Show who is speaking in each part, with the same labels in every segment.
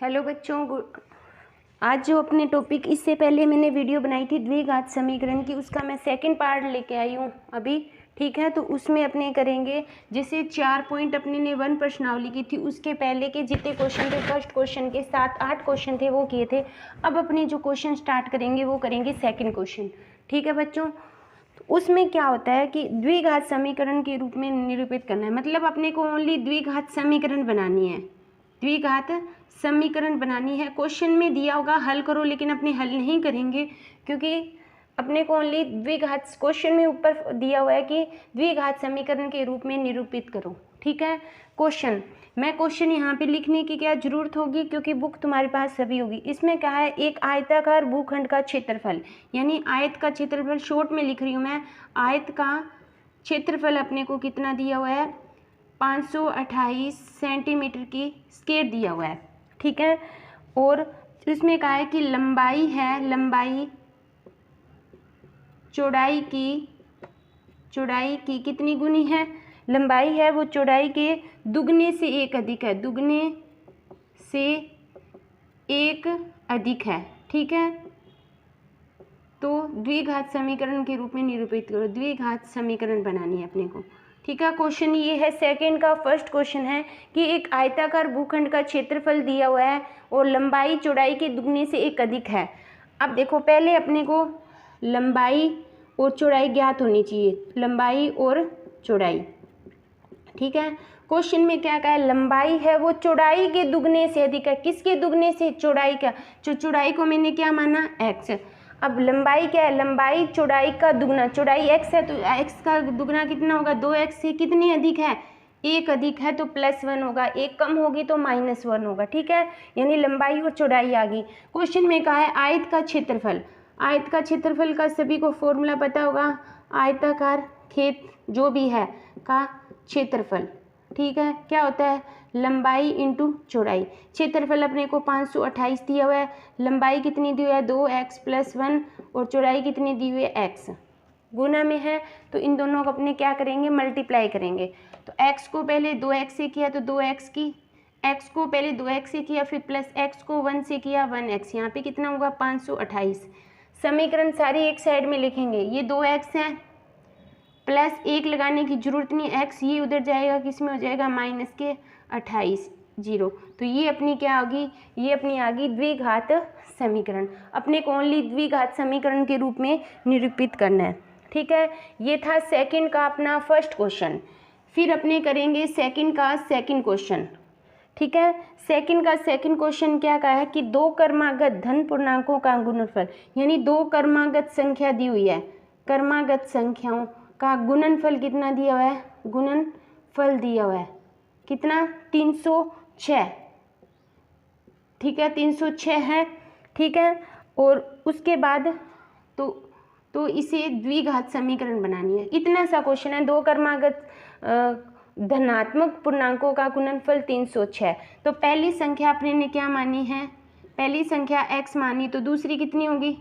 Speaker 1: Hello बच्चों, आज जो अपने टॉपिक इससे पहले मैंने वीडियो बनाई थी द्विघात समीकरण की, उसका मैं सेकंड पार्ट लेके आई हूँ अभी। ठीक है, तो उसमें अपने करेंगे जैसे 4 पॉइंट अपने ने 1 प्रश्नावली की थी, उसके पहले के जितने क्वेश्चन थे फर्स्ट क्वेश्चन के 7-8 क्वेश्चन थे वो किए थे। अब अपने जो क्वेश्चन स्टार्ट करेंगे वो करेंगे सेकेंड क्वेश्चन। ठीक है बच्चों, तो उसमें क्या होता है कि द्विघात समीकरण के रूप में निरूपित करना है, मतलब अपने को ओनली द्विघात समीकरण बनानी है, द्विघात समीकरण बनानी है। क्वेश्चन में दिया होगा हल करो, लेकिन अपने हल नहीं करेंगे क्योंकि अपने को ओनली द्विघात, क्वेश्चन में ऊपर दिया हुआ है कि द्विघात समीकरण के रूप में निरूपित करो। ठीक है, क्वेश्चन यहाँ पे लिखने की क्या जरूरत होगी क्योंकि बुक तुम्हारे पास सभी होगी। इसमें क्या है, एक आयताकार भूखंड का क्षेत्रफल, यानी आयत का क्षेत्रफल, शॉर्ट में लिख रही हूँ मैं, आयत का क्षेत्रफल अपने को कितना दिया हुआ है, 528 सेंटीमीटर की स्क्वायर दिया हुआ है। ठीक है, और इसमें कहा है कि लंबाई है, लंबाई चौड़ाई की कितनी गुनी है, लंबाई है वो चौड़ाई के दुगने से एक अधिक है, दुगने से एक अधिक है। ठीक है, तो द्विघात समीकरण के रूप में निरूपित करो, द्विघात समीकरण बनानी है अपने को। ठीक है, क्वेश्चन ये है सेकंड का, फर्स्ट क्वेश्चन है कि एक आयताकार भूखंड का क्षेत्रफल दिया हुआ है और लंबाई चौड़ाई के दुगने से एक अधिक है। अब देखो, पहले अपने को लंबाई और चौड़ाई ज्ञात होनी चाहिए, लंबाई और चौड़ाई। ठीक है, क्वेश्चन में क्या कहा है, लंबाई है वो चौड़ाई के दुगने से अधिक है। किसके दुगने से, चौड़ाई का, जो चौड़ाई को मैंने क्या माना, एक्स। अब लंबाई क्या है, लंबाई चौड़ाई का दुगना, चौड़ाई एक्स है तो एक्स का दुगना कितना होगा, 2x से कितनी अधिक है, एक अधिक है तो +1 होगा, एक कम होगी तो -1 होगा। ठीक है, यानी लंबाई और चौड़ाई आ गई। क्वेश्चन में कहा है आयत का क्षेत्रफल, आयत का क्षेत्रफल का सभी को फॉर्मूला पता होगा, आयताकार खेत जो भी है का क्षेत्रफल। ठीक है, क्या होता है, लंबाई इंटू चौड़ाई। क्षेत्रफल अपने को 528 दिया हुआ है, लंबाई कितनी दी हुई है, 2x + 1, और चौड़ाई कितनी दी हुई है, x। गुना में है तो इन दोनों को अपने क्या करेंगे, मल्टीप्लाई करेंगे। तो x को पहले 2x से किया तो 2x की, x को पहले 2x से किया, फिर प्लस x को 1 से किया 1x, यहाँ पे कितना होगा 528। समीकरण सारी एक साइड में लिखेंगे, ये 2x है, प्लस 1 लगाने की जरूरत नहीं, x ये उधर जाएगा, किस में हो जाएगा, -28 0। तो ये अपनी क्या होगी, ये अपनी आ गई द्विघात समीकरण। अपने को ओनली द्विघात समीकरण के रूप में निरूपित करना है। ठीक है, ये था सेकंड का अपना फर्स्ट क्वेश्चन। फिर अपने करेंगे सेकंड का सेकंड क्वेश्चन। ठीक है, सेकंड का सेकंड क्वेश्चन क्या कहा है कि दो क्रमागत धन पूर्णांकों का गुणनफल, यानी दो क्रमागत संख्या दी हुई है, क्रमागत संख्याओं का गुणनफल कितना दिया हुआ है, गुणनफल दिया हुआ है कितना, 306। ठीक है, 306 है। ठीक है, और उसके बाद तो इसे द्विघात समीकरण बनानी है। इतना सा क्वेश्चन है, दो क्रमागत धनात्मक पूर्णांकों का गुणनफल 306। तो पहली संख्या अपने ने क्या मानी है, पहली संख्या x मानी, तो दूसरी कितनी होगी।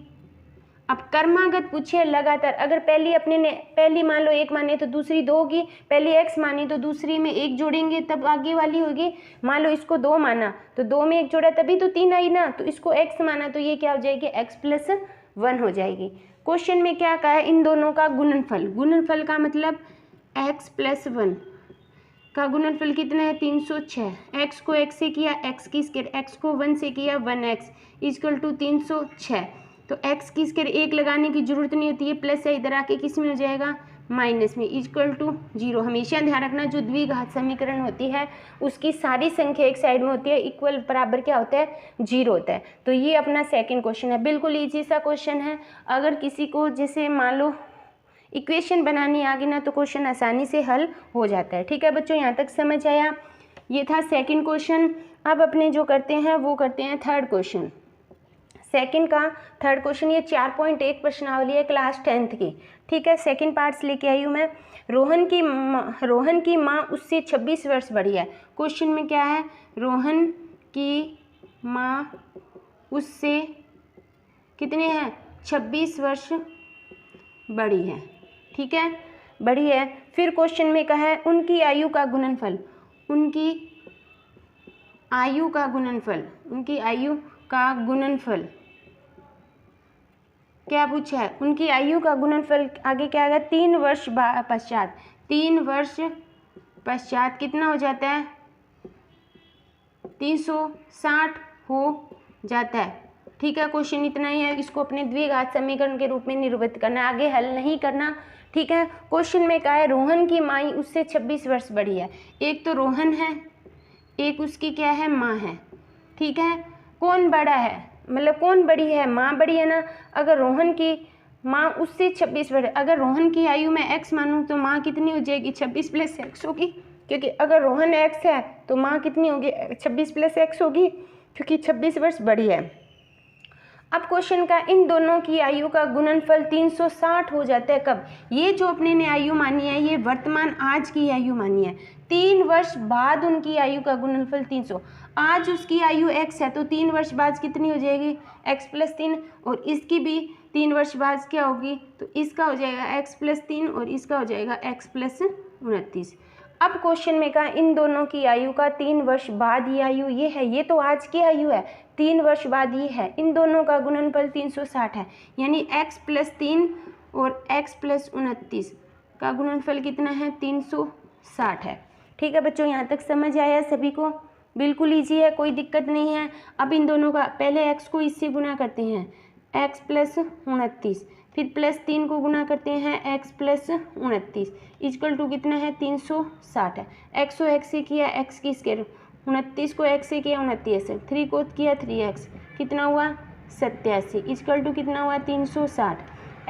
Speaker 1: अब क्रमागत पूछिए लगातार, अगर पहली मान लो 1 माने तो दूसरी 2 होगी, पहली x मानी तो दूसरी में 1 जोड़ेंगे तब आगे वाली होगी। मान लो इसको 2 माना तो 2 में 1 जोड़ा तभी तो 3 आई ना, तो इसको x माना तो ये क्या हो जाएगी, x + 1 हो जाएगी। क्वेश्चन में क्या कहा है, इन दोनों का गुणनफल, गुणनफल का मतलब x + 1 का गुणनफल कितना है, 306। x को x से किया x की स्क्वायर, x को 1 से किया 1x = 306। तो x की स्क्वायर 1 लगाने की जरूरत नहीं होती है, प्लस है इधर आके किस में हो जाएगा, माइनस में, = 0। हमेशा ध्यान रखना जो द्विघात समीकरण होती है उसकी सारी संख्या एक साइड में होती है, इक्वल बराबर क्या होता है, 0 होता है। तो ये अपना सेकंड क्वेश्चन है, बिल्कुल ईजी सा क्वेश्चन है। अगर किसी को जैसे मान लो इक्वेशन बनानी आ गई ना तो क्वेश्चन आसानी से हल हो जाता है। ठीक है बच्चों, यहाँ तक समझ आया, ये था सेकंड क्वेश्चन। अब अपने जो करते हैं वो करते हैं थर्ड क्वेश्चन। सेकंड का थर्ड क्वेश्चन, ये 4.1 प्रश्नावली है क्लास 10th की। ठीक है, सेकंड पार्ट्स लेके आई हूँ मैं। रोहन की माँ उससे 26 वर्ष बड़ी है। क्वेश्चन में क्या है, रोहन की माँ उससे कितने हैं, 26 वर्ष बड़ी है। ठीक है, बड़ी है। फिर क्वेश्चन में कहा है उनकी आयु का गुणनफल, उनकी आयु का गुणनफल, उनकी आयु का गुणनफल क्या पूछा है, उनकी आयु का गुणनफल आगे क्या आएगा 3 वर्ष पश्चात, 3 वर्ष पश्चात कितना हो जाता है 360 हो जाता है। ठीक है, क्वेश्चन इतना ही है, इसको अपने द्विघात समीकरण के रूप में निरूपित करना है, आगे हल नहीं करना। ठीक है, क्वेश्चन में कहा है रोहन की माँ उससे 26 वर्ष बड़ी है, एक तो रोहन है, एक उसकी क्या है माँ है। ठीक है, कौन बड़ा है, मतलब कौन बड़ी है, माँ बड़ी है ना। अगर रोहन की माँ उससे 26 बड़ी, अगर रोहन की आयु में x मानूँ तो माँ कितनी हो जाएगी 26 + x होगी, क्योंकि अगर रोहन x है तो माँ कितनी होगी 26 + x होगी, क्योंकि 26 वर्ष बड़ी है। अब क्वेश्चन का इन दोनों की आयु का गुणनफल 360 हो जाता है कब, ये जो अपने ने आयु मानी है ये वर्तमान आज की आयु मानी है, 3 वर्ष बाद उनकी आयु का गुणनफल 300। आज उसकी आयु x है तो 3 वर्ष बाद कितनी हो जाएगी x + 3, और इसकी भी 3 वर्ष बाद क्या होगी, तो इसका हो जाएगा x + 3 और इसका हो जाएगा x + 29। अब क्वेश्चन में कहा इन दोनों की आयु का 3 वर्ष बाद ये आयु ये है, ये तो आज की आयु है, 3 वर्ष बाद ये है, इन दोनों का गुणनफल 360 है, यानी x + 3 और x + 29 का गुणनफल कितना है 360 है। ठीक है बच्चों, यहाँ तक समझ आया सभी को, बिल्कुल ईजी है, कोई दिक्कत नहीं है। अब इन दोनों का पहले x को इससे गुना करते हैं x + 29, फिर +3 को गुना करते हैं x + 29 इक्वल टू कितना है 360 है। x को x से किया x की स्क्वायर, 29 को x से किया 29 है, 3 को किया 3x, कितना हुआ 87 इक्वल टू कितना हुआ 360,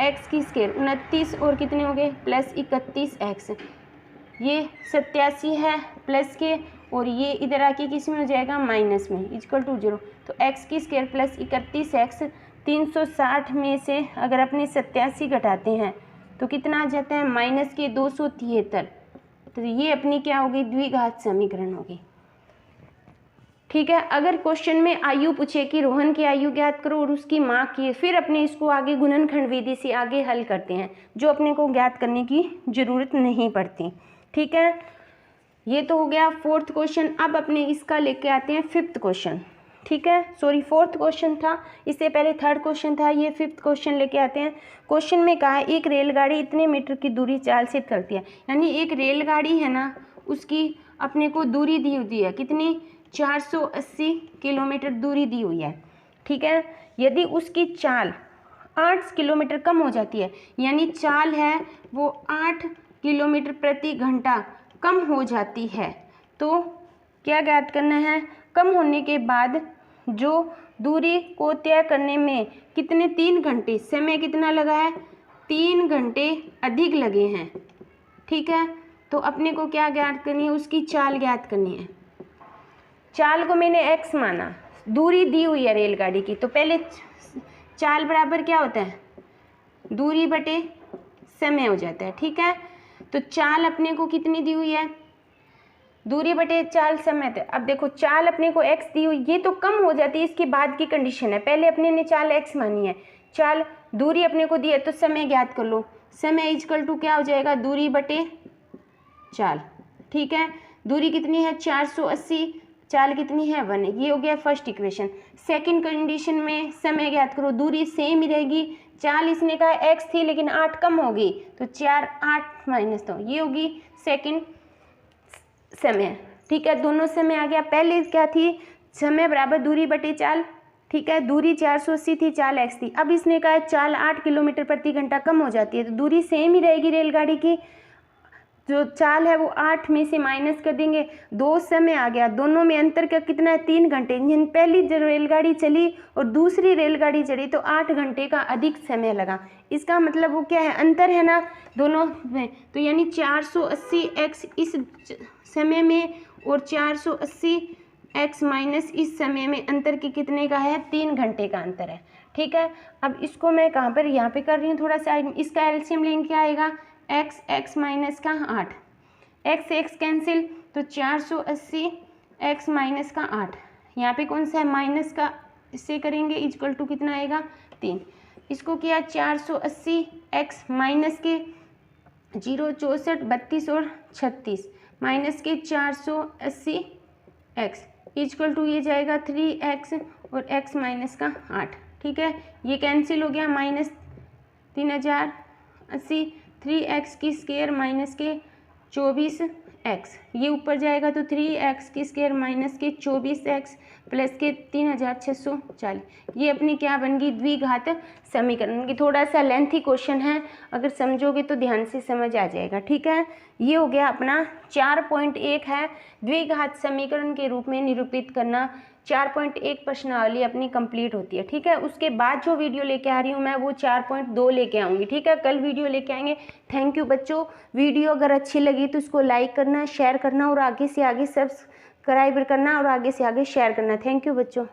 Speaker 1: x की स्क्वायर 29 और कितने हो गए +31x, ये 87 है प्लस के, और ये इधर आके किस में हो जाएगा माइनस में इक्वल टू 0, तो x की स्क्वायर +31x 360 में से अगर अपने 87 घटाते हैं तो कितना आ जाता है -273, तो ये अपनी क्या होगी द्विघात समीकरण होगी। ठीक है, अगर क्वेश्चन में आयु पूछे कि रोहन की आयु ज्ञात करो और उसकी माँ की, फिर अपने इसको आगे गुणनखंड विधि से आगे हल करते हैं, जो अपने को ज्ञात करने की ज़रूरत नहीं पड़ती। ठीक है, ये तो हो गया 4th क्वेश्चन। अब अपने इसका लेके आते हैं 5th क्वेश्चन। ठीक है, सॉरी 4th क्वेश्चन था, इससे पहले 3rd क्वेश्चन था, ये 5th क्वेश्चन लेके आते हैं। क्वेश्चन में कहा है एक रेलगाड़ी इतने मीटर की दूरी चाल से चलती है, यानी एक रेलगाड़ी है ना उसकी अपने को दूरी दी हुई है, कितनी 480 किलोमीटर दूरी दी हुई है। ठीक है, यदि उसकी चाल 8 किलोमीटर कम हो जाती है, यानी चाल है वो 8 किलोमीटर प्रति घंटा कम हो जाती है, तो क्या ज्ञात करना है, कम होने के बाद जो दूरी को तय करने में कितने 3 घंटे समय कितना लगा है 3 घंटे अधिक लगे हैं। ठीक है, तो अपने को क्या ज्ञात करनी है, उसकी चाल ज्ञात करनी है। चाल को मैंने x माना, दूरी दी हुई है रेलगाड़ी की, तो पहले चाल बराबर क्या होता है दूरी बटे समय हो जाता है। ठीक है, तो चाल अपने को कितनी दी हुई है दूरी बटे चाल समय थे। अब देखो चाल अपने को x दी हुई, ये तो कम हो जाती है, इसके बाद की कंडीशन है, पहले अपने ने चाल x मानी है, चाल दूरी अपने को दी है, तो समय ज्ञात कर लो, समय इक्वल टू क्या हो जाएगा दूरी बटे चाल। ठीक है, दूरी कितनी है 480, चाल कितनी है 1, ये हो गया फर्स्ट इक्वेशन। सेकंड कंडीशन में समय ज्ञात करो, दूरी सेम ही रहेगी, चाल इसने कहा x थी लेकिन 8 कम होगी, तो 4 8 माइनस 2, ये होगी सेकंड समय। ठीक है, दोनों समय आ गया, पहले क्या थी समय बराबर दूरी बटे चाल। ठीक है, दूरी 480 थी, चाल x थी, अब इसने कहा चाल 8 किलोमीटर प्रति घंटा कम हो जाती है, तो दूरी सेम ही रहेगी रेलगाड़ी की, जो चाल है वो 8 में से माइनस कर देंगे, 2 समय आ गया, दोनों में अंतर का कितना है 3 घंटे, पहली जो रेलगाड़ी चली और दूसरी रेलगाड़ी चली तो 8 घंटे का अधिक समय लगा, इसका मतलब वो क्या है अंतर है ना दोनों में, तो यानी 480x इस समय में और 480x माइनस इस समय में अंतर की कितने का है 3 घंटे का अंतर है। ठीक है, अब इसको मैं कहाँ पर यहाँ पे कर रही हूँ थोड़ा सा, इसका एलसीएम लेंगे क्या आएगा x माइनस का 8, x कैंसिल, तो 480x माइनस का 8, यहाँ पे कौन सा है माइनस का, इससे करेंगे इक्वल टू कितना आएगा 3, इसको किया 480x माइनस के 0 64 32 और 36 माइनस के 480x इक्वल टू ये जाएगा 3x और x माइनस का 8। ठीक है, ये कैंसिल हो गया, माइनस 3080, 3x की स्क्वायर माइनस के 24x, ये ऊपर जाएगा तो 3x की स्क्वायर माइनस के 24x प्लस के 3640। ये अपनी क्या बन गई, द्विघात समीकरण की। थोड़ा सा लेंथी क्वेश्चन है, अगर समझोगे तो ध्यान से समझ आ जाएगा। ठीक है, ये हो गया अपना 4.1 है, द्विघात समीकरण के रूप में निरूपित करना। 4.1 प्रश्नावली अपनी कंप्लीट होती है। ठीक है, उसके बाद जो वीडियो लेके आ रही हूँ मैं वो 4.2 लेके आऊँगी। ठीक है, कल वीडियो लेके आएंगे। थैंक यू बच्चों। वीडियो अगर अच्छी लगी तो इसको लाइक करना, शेयर करना और आगे से आगे सब्सक्राइब करना और आगे से आगे शेयर करना। थैंक यू बच्चों।